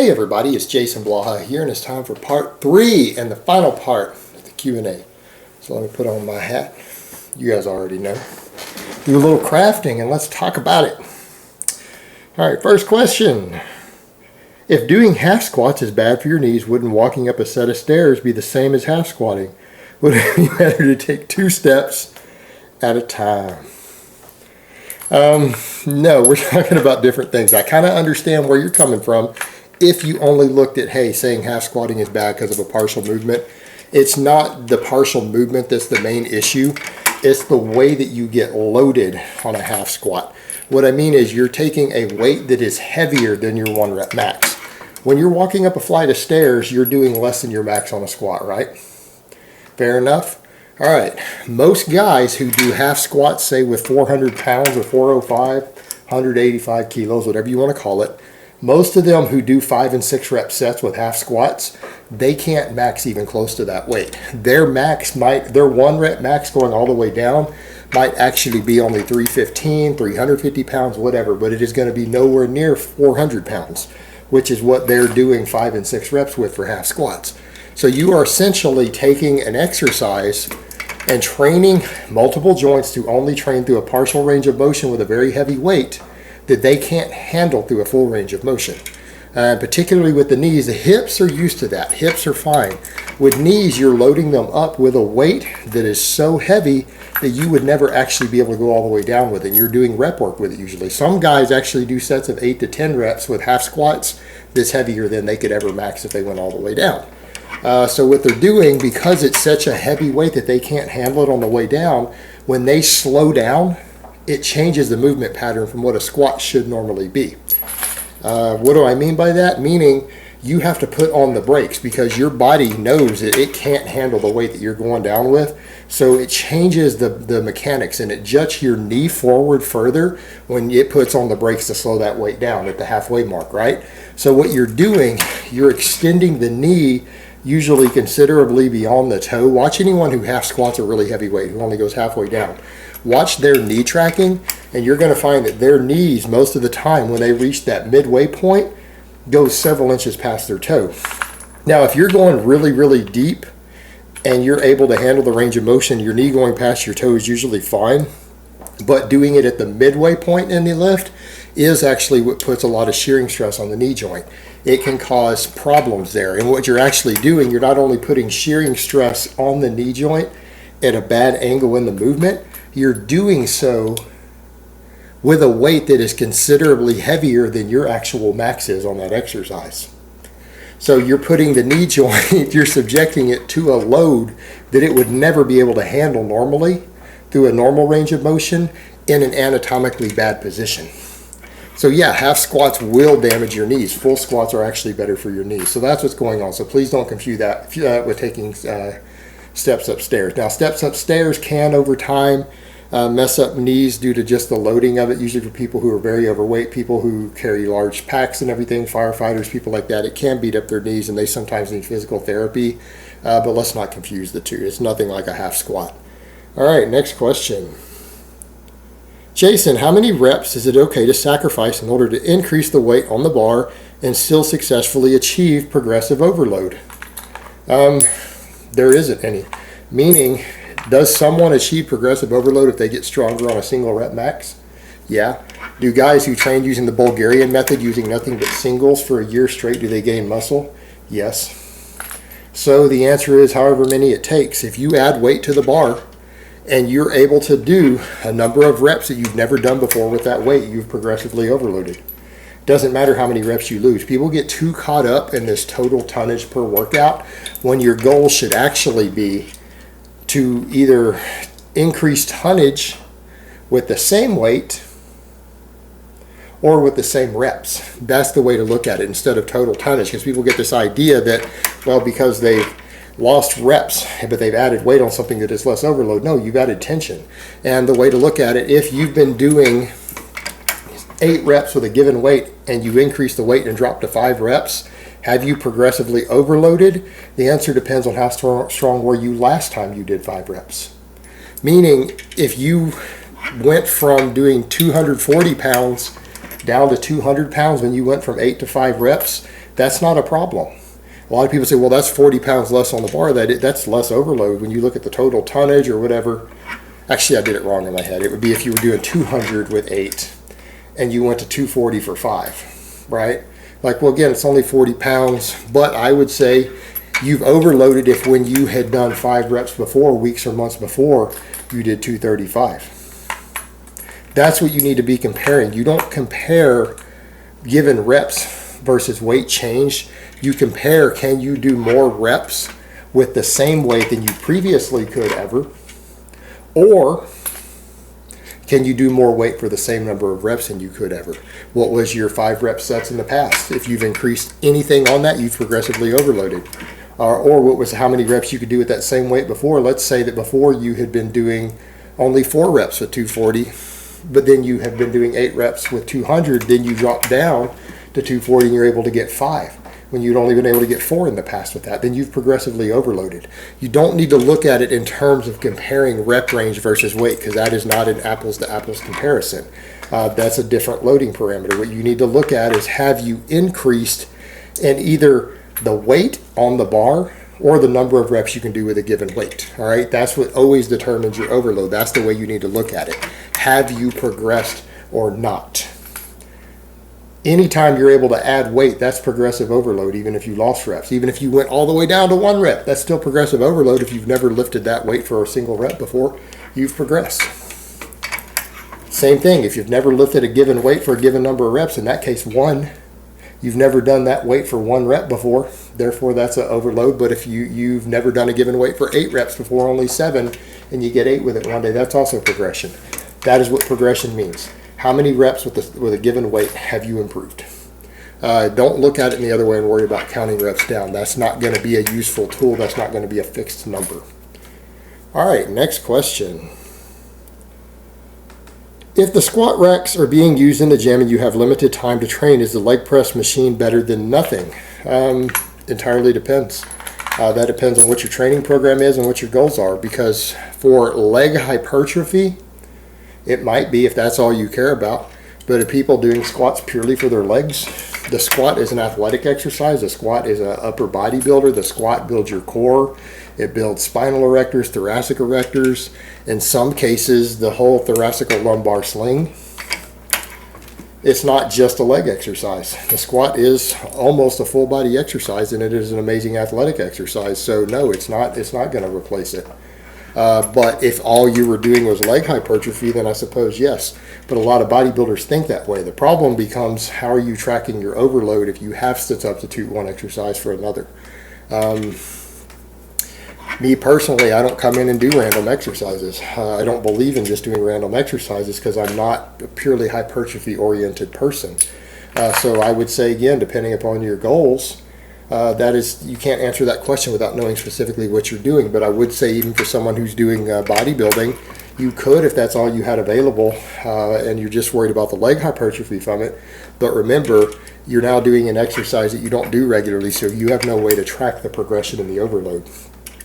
Hey everybody, it's Jason Blaha here, and it's time for part 3 and the final part of the Q&A. So let me put on my hat. You guys already know. Do a little crafting and let's talk about it. Alright, first question. If doing half squats is bad for your knees, wouldn't walking up a set of stairs be the same as half squatting? Would it be better to take 2 steps at a time? No, we're talking about different things. I kind of understand where you're coming from. If you only looked at, hey, saying half squatting is bad because of a partial movement, it's not the partial movement that's the main issue. It's the way that you get loaded on a half squat. What I mean is you're taking a weight that is heavier than your 1 rep max. When you're walking up a flight of stairs, you're doing less than your max on a squat, right? Fair enough? All right. Most guys who do half squats, say with 400 pounds or 405, 185 kilos, whatever you want to call it, most of them who do 5 and 6 rep sets with half squats, they can't max even close to that weight. Their 1 rep max going all the way down might actually be only 315, 350 pounds, whatever, but it is going to be nowhere near 400 pounds, which is what they're doing 5 and 6 reps with for half squats. So you are essentially taking an exercise and training multiple joints to only train through a partial range of motion with a very heavy weight that they can't handle through a full range of motion. Particularly with the knees, the hips are used to that. Hips are fine. With knees, you're loading them up with a weight that is so heavy that you would never actually be able to go all the way down with it. You're doing rep work with it usually. Some guys actually do sets of 8 to 10 reps with half squats that's heavier than they could ever max if they went all the way down. So what they're doing, because it's such a heavy weight that they can't handle it on the way down, when they slow down, it changes the movement pattern from what a squat should normally be. What do I mean by that? Meaning you have to put on the brakes because your body knows that it can't handle the weight that you're going down with. So it changes the mechanics and it juts your knee forward further when it puts on the brakes to slow that weight down at the halfway mark, right? So what you're doing, you're extending the knee usually considerably beyond the toe. Watch anyone who half squats a really heavy weight, who only goes halfway down. Watch their knee tracking, and you're going to find that their knees, most of the time, when they reach that midway point, goes several inches past their toe. Now, if you're going really, really deep and you're able to handle the range of motion, your knee going past your toe is usually fine. But doing it at the midway point in the lift is actually what puts a lot of shearing stress on the knee joint. It can cause problems there. And what you're actually doing, you're not only putting shearing stress on the knee joint at a bad angle in the movement, you're doing so with a weight that is considerably heavier than your actual max is on that exercise. So you're putting the knee joint, you're subjecting it to a load that it would never be able to handle normally through a normal range of motion in an anatomically bad position. So yeah, half squats will damage your knees. Full squats are actually better for your knees. So that's what's going on. So please don't confuse that with taking steps upstairs. Now, steps upstairs can, over time, mess up knees due to just the loading of it, usually for people who are very overweight, people who carry large packs and everything, firefighters, people like that. It can beat up their knees, and they sometimes need physical therapy. But let's not confuse the two. It's nothing like a half squat. All right, next question. Jason, how many reps is it okay to sacrifice in order to increase the weight on the bar and still successfully achieve progressive overload? There isn't any. Meaning, does someone achieve progressive overload if they get stronger on a single rep max? Yeah. Do guys who train using the Bulgarian method, using nothing but singles for a year straight, do they gain muscle? Yes. So the answer is however many it takes. If you add weight to the bar and you're able to do a number of reps that you've never done before with that weight, you've progressively overloaded. Doesn't matter how many reps you lose. People get too caught up in this total tonnage per workout when your goal should actually be to either increase tonnage with the same weight or with the same reps. That's the way to look at it instead of total tonnage, because people get this idea that, well, because they've lost reps, but they've added weight on something that is less overload. No, you've added tension. And the way to look at it, if you've been doing 8 reps with a given weight and you increase the weight and drop to 5 reps, have you progressively overloaded? The answer depends on how strong were you last time you did 5 reps. Meaning, if you went from doing 240 pounds down to 200 pounds when you went from 8 to 5 reps, That's not a problem. A lot of people say, well, that's 40 pounds less on the bar. That's less overload when you look at the total tonnage or whatever. Actually, I did it wrong in my head. It would be if you were doing 200 with 8 and you went to 240 for 5, right? Like, well, again, it's only 40 pounds, but I would say you've overloaded if when you had done 5 reps before, weeks or months before, you did 235. That's what you need to be comparing. You don't compare given reps versus weight change. You compare, can you do more reps with the same weight than you previously could ever? Or can you do more weight for the same number of reps than you could ever? What was your 5 rep sets in the past? If you've increased anything on that, you've progressively overloaded. Or what was how many reps you could do with that same weight before? Let's say that before you had been doing only 4 reps with 240, but then you have been doing 8 reps with 200, then you drop down to 240 and you're able to get 5 when you'd only been able to get 4 in the past with that. Then you've progressively overloaded. You don't need to look at it in terms of comparing rep range versus weight, because that is not an apples to apples comparison. That's a different loading parameter. What you need to look at is, have you increased in either the weight on the bar or the number of reps you can do with a given weight. All right, that's what always determines your overload. That's the way you need to look at it. Have you progressed or not? Anytime you're able to add weight, that's progressive overload, even if you lost reps. Even if you went all the way down to 1 rep, that's still progressive overload. If you've never lifted that weight for a single rep before, you've progressed. Same thing, if you've never lifted a given weight for a given number of reps, in that case 1, you've never done that weight for 1 rep before, therefore that's an overload. But if you've never done a given weight for 8 reps before, only 7, and you get 8 with it one day, that's also progression. That is what progression means. How many reps with a given weight have you improved? Don't look at it in the other way and worry about counting reps down. That's not going to be a useful tool. That's not going to be a fixed number. All right, next question. If the squat racks are being used in the gym and you have limited time to train, is the leg press machine better than nothing? Entirely depends. That depends on what your training program is and what your goals are, because for leg hypertrophy, it might be if that's all you care about. But if people doing squats purely for their legs, the squat is an athletic exercise. The squat is an upper body builder. The squat builds your core. It builds spinal erectors, thoracic erectors. In some cases, the whole thoracic or lumbar sling. It's not just a leg exercise. The squat is almost a full body exercise, and it is an amazing athletic exercise. So no, it's not going to replace it. But if all you were doing was leg hypertrophy, then I suppose yes. But a lot of bodybuilders think that way. The problem becomes, how are you tracking your overload if you have to substitute one exercise for another? Me personally, I don't come in and do random exercises. I don't believe in just doing random exercises because I'm not a purely hypertrophy oriented person. So I would say, again, depending upon your goals, that is, you can't answer that question without knowing specifically what you're doing. But I would say, even for someone who's doing bodybuilding, you could, if that's all you had available, and you're just worried about the leg hypertrophy from it. But remember, you're now doing an exercise that you don't do regularly, so you have no way to track the progression in the overload.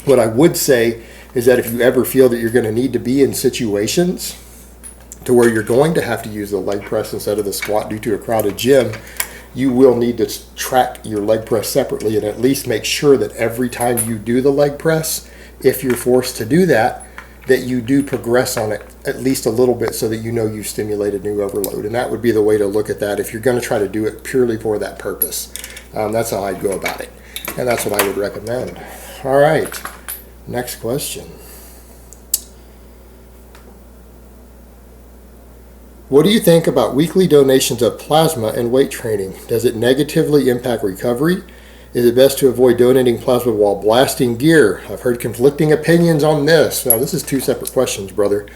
What I would say is that if you ever feel that you're going to need to be in situations to where you're going to have to use the leg press instead of the squat due to a crowded gym, you will need to track your leg press separately and at least make sure that every time you do the leg press, if you're forced to do that, that you do progress on it at least a little bit so that you know you've stimulated new overload. And that would be the way to look at that if you're going to try to do it purely for that purpose. That's how I'd go about it. And that's what I would recommend. All right, next question. What do you think about weekly donations of plasma and weight training? Does it negatively impact recovery? Is it best to avoid donating plasma while blasting gear? I've heard conflicting opinions on this. Now, this is 2 separate questions, brother.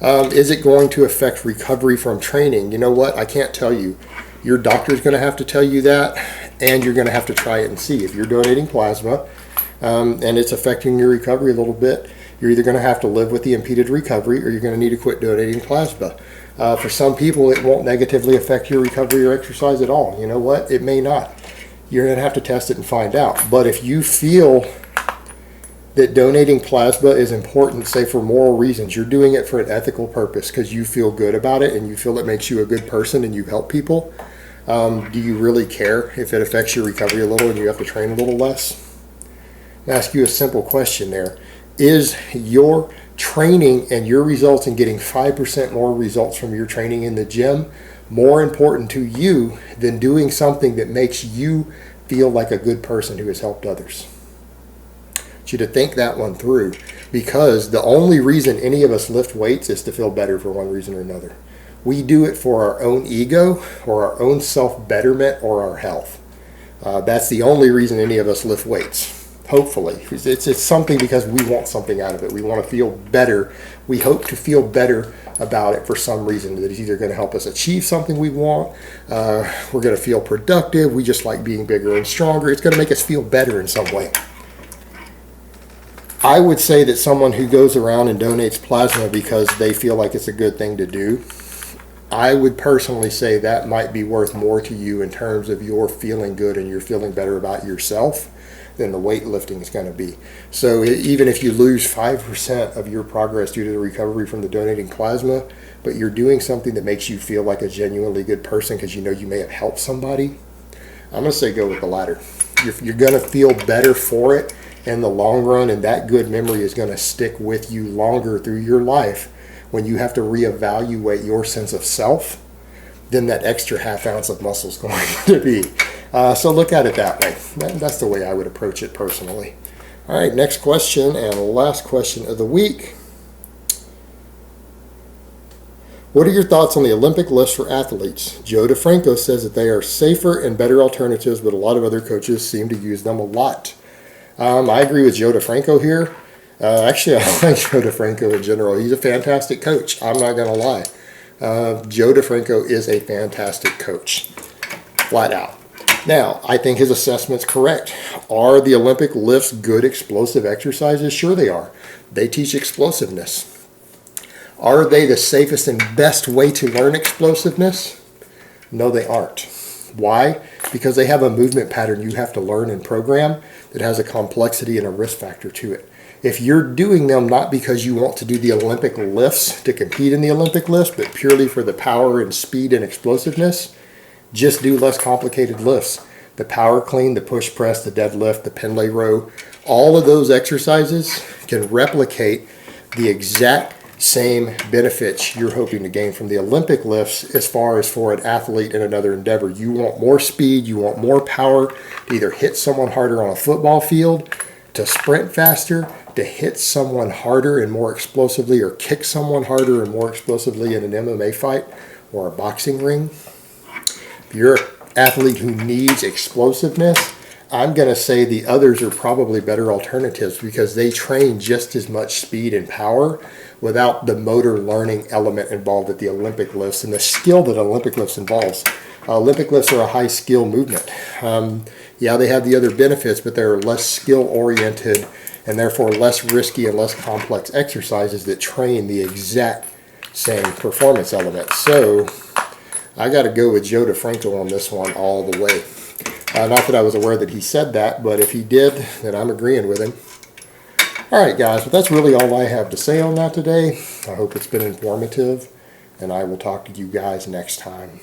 Is it going to affect recovery from training? You know what? I can't tell you. Your doctor's going to have to tell you that, and you're going to have to try it and see. If you're donating plasma and it's affecting your recovery a little bit, you're either going to have to live with the impeded recovery or you're going to need to quit donating plasma. For some people, it won't negatively affect your recovery or exercise at all. You know what? It may not. You're going to have to test it and find out. But if you feel that donating plasma is important, say for moral reasons, you're doing it for an ethical purpose because you feel good about it and you feel it makes you a good person and you help people, Do you really care if it affects your recovery a little and you have to train a little less? I'll ask you a simple question there. Is your training and your results in getting 5% more results from your training in the gym more important to you than doing something that makes you feel like a good person who has helped others? I want you to think that one through, because the only reason any of us lift weights is to feel better for one reason or another. We do it for our own ego or our own self-betterment or our health. That's the only reason any of us lift weights. Hopefully. It's something because we want something out of it. We want to feel better. We hope to feel better about it for some reason. That it's either going to help us achieve something we want. We're going to feel productive. We just like being bigger and stronger. It's going to make us feel better in some way. I would say that someone who goes around and donates plasma because they feel like it's a good thing to do, I would personally say that might be worth more to you in terms of your feeling good and you're feeling better about yourself than the weightlifting is going to be. So even if you lose 5% of your progress due to the recovery from the donating plasma, but you're doing something that makes you feel like a genuinely good person because you know you may have helped somebody, I'm going to say go with the latter. You're going to feel better for it in the long run, and that good memory is going to stick with you longer through your life when you have to reevaluate your sense of self than that extra half ounce of muscle is going to be. So look at it that way. That's the way I would approach it personally. All right, next question and last question of the week. What are your thoughts on the Olympic lifts for athletes? Joe Defranco says that they are safer and better alternatives, but a lot of other coaches seem to use them a lot. I agree with Joe Defranco here. Actually, I like Joe Defranco in general. He's a fantastic coach. I'm not going to lie. Joe Defranco is a fantastic coach, flat out. Now, I think his assessment's correct. Are the Olympic lifts good explosive exercises? Sure they are. They teach explosiveness. Are they the safest and best way to learn explosiveness? No, they aren't. Why? Because they have a movement pattern you have to learn and program that has a complexity and a risk factor to it. If you're doing them not because you want to do the Olympic lifts to compete in the Olympic lifts, but purely for the power and speed and explosiveness, just do less complicated lifts. The power clean, the push press, the deadlift, the Pendlay row, all of those exercises can replicate the exact same benefits you're hoping to gain from the Olympic lifts as far as for an athlete in another endeavor. You want more speed, you want more power to either hit someone harder on a football field, to sprint faster, to hit someone harder and more explosively, or kick someone harder and more explosively in an MMA fight or a boxing ring. If you're an athlete who needs explosiveness, I'm going to say the others are probably better alternatives because they train just as much speed and power without the motor learning element involved at the Olympic lifts and the skill that Olympic lifts involves. Olympic lifts are a high skill movement. Yeah, they have the other benefits, but they're less skill oriented and therefore less risky and less complex exercises that train the exact same performance elements. So I got to go with Joe Defranco on this one all the way. Not that I was aware that he said that, but if he did, then I'm agreeing with him. All right, guys, but that's really all I have to say on that today. I hope it's been informative, and I will talk to you guys next time.